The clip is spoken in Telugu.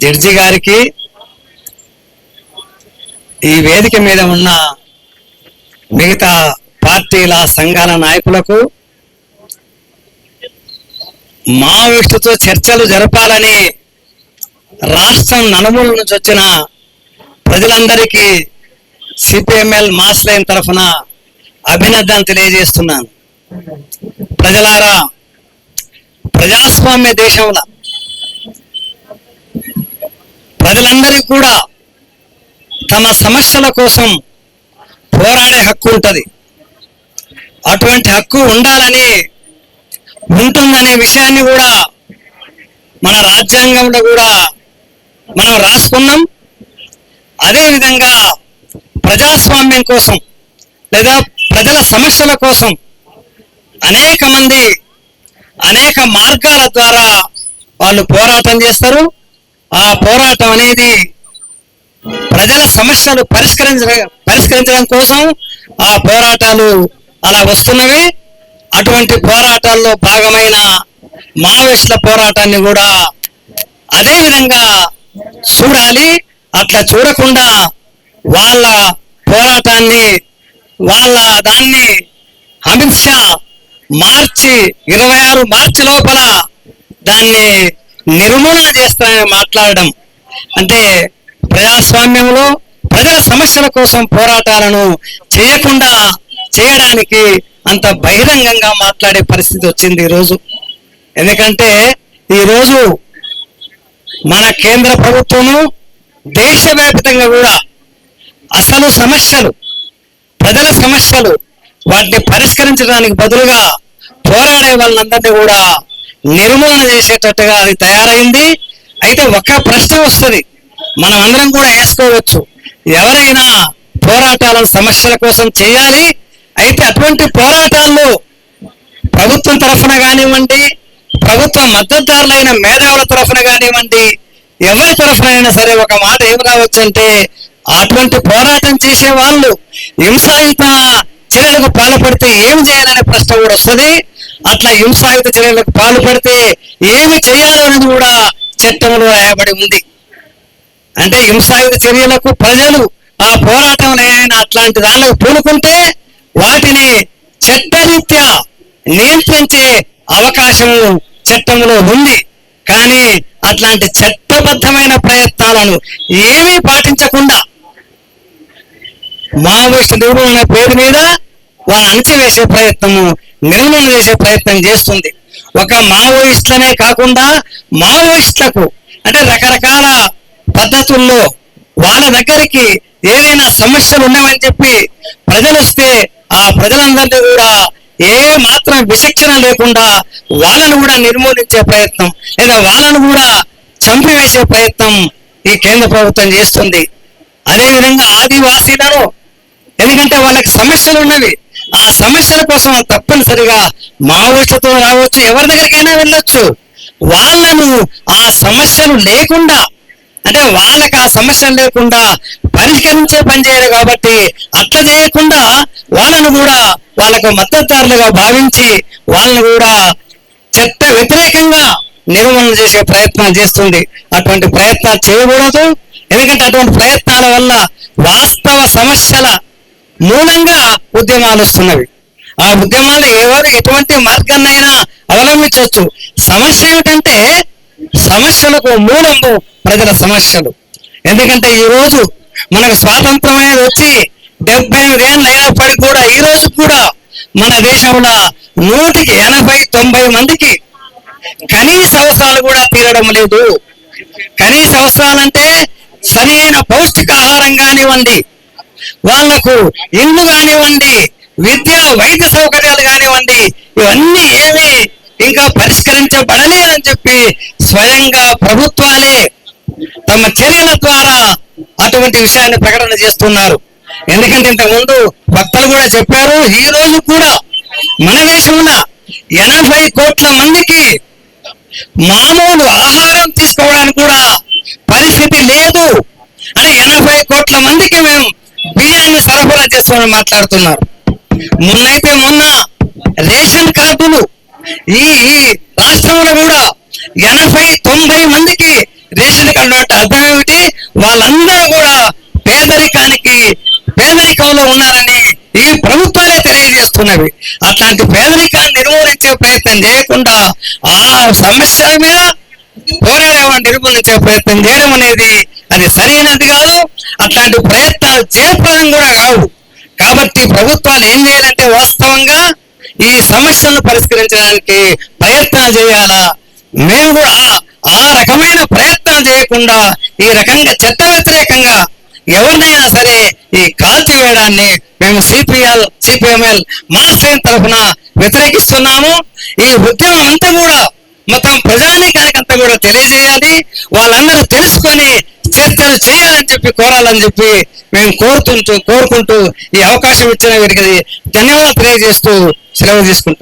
జడ్జి గారికి, ఈ వేదిక మీద ఉన్న మిగతా పార్టీల సంఘాల నాయకులకు, మావోయిస్టుతో చర్చలు జరపాలని రాష్ట్రం నలుమూల నుంచి వచ్చిన ప్రజలందరికీ సిపిఎంఎల్ మాస్ లైన్ తరఫున అభినందనలు తెలియజేస్తున్నాను. ప్రజలారా, ప్రజాస్వామ్య దేశంలో ప్రజలందరికీ కూడా తమ సమస్యల కోసం పోరాడే హక్కు ఉంటుంది. అటువంటి హక్కు ఉంటుందనే విషయాన్ని కూడా మన రాజ్యాంగంలో కూడా మనం రాసుకున్నాం. అదేవిధంగా ప్రజాస్వామ్యం కోసం లేదా ప్రజల సమస్యల కోసం అనేక మంది అనేక మార్గాల ద్వారా వాళ్ళు పోరాటం చేస్తారు. ఆ పోరాటం అనేది ప్రజల సమస్యలు పరిష్కరించడం కోసం ఆ పోరాటాలు అలా వస్తున్నవి. అటువంటి పోరాటాల్లో భాగమైన మావోయిస్టుల పోరాటాన్ని కూడా అదే విధంగా చూడాలి. అట్లా చూడకుండా వాళ్ళ పోరాటాన్ని దాన్ని అమిత్ షా మార్చి 26 మార్చి లోపల దాన్ని నిర్మూలన చేస్తానని మాట్లాడడం అంటే ప్రజాస్వామ్యంలో ప్రజల సమస్యల కోసం పోరాటాలను చేయడానికి అంత బహిరంగంగా మాట్లాడే పరిస్థితి వచ్చింది ఈరోజు. ఎందుకంటే ఈరోజు మన కేంద్ర ప్రభుత్వము దేశవ్యాప్తంగా కూడా అసలు సమస్యలు, ప్రజల సమస్యలు వాటిని పరిష్కరించడానికి బదులుగా పోరాడే వాళ్ళందరినీ కూడా నిర్మూలన చేసేటట్టుగా అది తయారైంది. అయితే ఒక్క ప్రశ్న వస్తుంది, మనం అందరం కూడా వేసుకోవచ్చు, ఎవరైనా పోరాటాలను సమస్యల కోసం చేయాలి. అయితే అటువంటి పోరాటాల్లో ప్రభుత్వం తరఫున కానివ్వండి, ప్రభుత్వ మద్దతుదారులైన మేధావుల తరఫున కానివ్వండి, ఎవరి తరఫునైనా సరే ఒక మాట ఏం కావచ్చు అంటే, అటువంటి పోరాటం చేసే వాళ్ళు హింసాయుత చర్యలకు పాల్పడితే ఏం చేయాలనే ప్రశ్న కూడా వస్తుంది. అట్లా హింసాయుత చర్యలకు పాల్పడితే ఏమి చేయాలనేది కూడా చట్టంలో రాయబడి ఉంది. అంటే హింసాయుత చర్యలకు ప్రజలు ఆ పోరాటంలో ఏమైనా అట్లాంటి దానిలో పూనుకుంటే వాటిని చట్టరీత్యా నియంత్రించే అవకాశము చట్టంలో ఉంది. కానీ అట్లాంటి చట్టబద్ధమైన ప్రయత్నాలను ఏమీ పాటించకుండా మావోయిస్టు నిర్మూలన పేరు మీద వాళ్ళని అణచివేసే ప్రయత్నము, నిర్మూలన చేసే ప్రయత్నం చేస్తుంది. ఒక మావోయిస్టులనే కాకుండా మావోయిస్టులకు అంటే రకరకాల పద్ధతుల్లో వాళ్ళ దగ్గరికి ఏదైనా సమస్యలు ఉన్నామని చెప్పి ప్రజలు వస్తే ఆ ప్రజలందరినీ కూడా ఏ మాత్రం విచక్షణ లేకుండా వాళ్ళను కూడా నిర్మూలించే ప్రయత్నం లేదా వాళ్ళను కూడా చంపివేసే ప్రయత్నం ఈ కేంద్ర ప్రభుత్వం చేస్తుంది. అదేవిధంగా ఆదివాసీలను, ఎందుకంటే వాళ్ళకి సమస్యలు ఉన్నవి, ఆ సమస్యల కోసం తప్పనిసరిగా మావోయిస్టులతో రావచ్చు, ఎవరి దగ్గరికైనా వెళ్ళొచ్చు. వాళ్ళను ఆ సమస్యలు లేకుండా అంటే వాళ్ళకి ఆ సమస్యలు లేకుండా పరిష్కరించే పని చేయాలి. కాబట్టి అట్లా చేయకుండా వాళ్ళను కూడా వాళ్ళకు మద్దతుదారులుగా భావించి వాళ్ళను కూడా చట్ట వ్యతిరేకంగా నిర్మూలన చేసే ప్రయత్నాలు చేస్తుంది. అటువంటి ప్రయత్నాలు చేయకూడదు. ఎందుకంటే అటువంటి ప్రయత్నాల వల్ల వాస్తవ సమస్యల మూలంగా ఉద్యమాలు వస్తున్నవి. ఆ ఉద్యమాలు ఎటువంటి మార్గాన్నైనా అవలంబించవచ్చు. సమస్య ఏమిటంటే సమస్యలకు మూలము ప్రజల సమస్యలు. ఎందుకంటే ఈరోజు మనకు స్వాతంత్రం అనేది వచ్చి 75 ఏళ్ళు అయినప్పటికీ కూడా ఈ రోజు కూడా మన దేశంలో 100కి 80-90 మందికి కనీస అవసరాలు కూడా తీరడం లేదు. కనీస అవసరాలంటే సరి అయిన పౌష్టికాహారం కానివ్వండి, వాళ్లకు ఇల్లు కానివ్వండి, విద్య వైద్య సౌకర్యాలు కానివ్వండి, ఇవన్నీ ఏమీ ఇంకా పరిష్కరించబడలేదని చెప్పి స్వయంగా ప్రభుత్వాలే తమ చర్యల ద్వారా అటువంటి విషయాన్ని ప్రకటన చేస్తున్నారు. ఎందుకంటే ఇంతకుముందు వక్తలు కూడా చెప్పారు, ఈ రోజు కూడా మన దేశంలో 80 కోట్ల మందికి మామూలు ఆహారం తీసుకోవడానికి కూడా పరిస్థితి లేదు అని 80 కోట్ల మందికి మేము బియ్యాన్ని సరఫరా చేస్తామని మాట్లాడుతున్నారు. మొన్న రేషన్ కార్డులు ఈ రాష్ట్రంలో కూడా 80-90 మందికి రేషన్ అంటే అర్థం ఏమిటి? వాళ్ళందరూ కూడా పేదరికంలో ఉన్నారని ఈ ప్రభుత్వాలే తెలియజేస్తున్నవి. అట్లాంటి పేదరికాన్ని నిర్మూలించే ప్రయత్నం చేయకుండా ఆ సమస్యల మీద పోరాడేవాడిని నిర్మూలించే ప్రయత్నం చేయడం అనేది అది సరైనది కాదు. అట్లాంటి ప్రయత్నాలు జయప్రదం కూడా కావు. కాబట్టి ప్రభుత్వాలు ఏం చేయాలంటే వాస్తవంగా ఈ సమస్యలను పరిష్కరించడానికి ప్రయత్నాలు చేయాలా. మేము కూడా ఆ రకమైన ప్రయత్నాలు చేయకుండా ఈ రకంగా చట్ట వ్యతిరేకంగా ఎవరినైనా సరే ఈ కాల్చివేయడాన్ని మేము సిపిఎంఎల్ మా శ్రేణి తరఫున వ్యతిరేకిస్తున్నాము. ఈ ఉద్యమం అంతా కూడా మొత్తం ప్రజానీకానికంతా కూడా తెలియజేయాలి. వాళ్ళందరూ తెలుసుకొని చర్చలు చేయాలని చెప్పి కోరాలని చెప్పి మేము కోరుకుంటూ ఈ అవకాశం ఇచ్చిన వీరికి ధన్యవాదాలు తెలియజేస్తూ సెలవు తీసుకుంటాం.